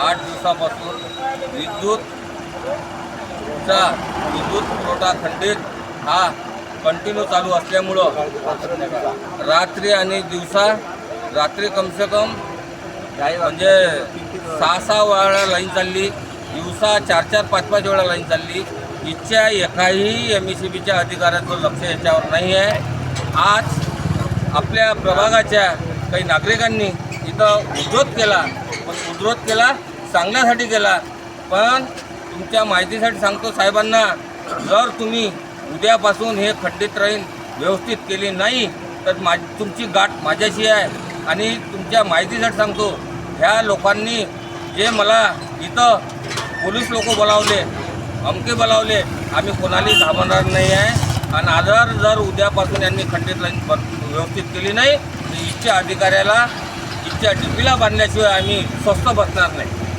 8 दिवसापासून विद्युत पुरवठा खंडित हा कंटिन्यू चालू असल्यामुळं रात्री आणि दिवसा रात्री कमसे कम म्हणजे 6-6 वेळा लाईन चालली, दिवसा 4-4, 5-5 वेळा लाईन चालली. इथच्या एकाही MECBच्या अधिकाऱ्याचं लक्ष याच्यावर नाही आहे. आज आपल्या प्रभागाच्या काही नागरिकांनी इथं विरोध केला, पण विरोध केला चांगल्यासाठी केला. पण तुमच्या माहितीसाठी सांगतो साहेबांना, जर तुम्ही उद्यापासून हे खंडित राहील व्यवस्थित केली नाही तर तुमची गाठ माझ्याशी आहे. आणि तुमच्या माहितीसाठी सांगतो, ह्या लोकांनी जे मला इथं पोलीस लोक बोलावले, अमके बोलावले, आम्ही कोणालाही घाबरणार नाही आहे. आणि जर उद्यापासून यांनी खंडित लाईन व्यवस्थित केली नाही तर इथच्या अधिकाऱ्याला इथच्या DPला बांधल्याशिवाय आम्ही स्वस्थ बसणार नाही.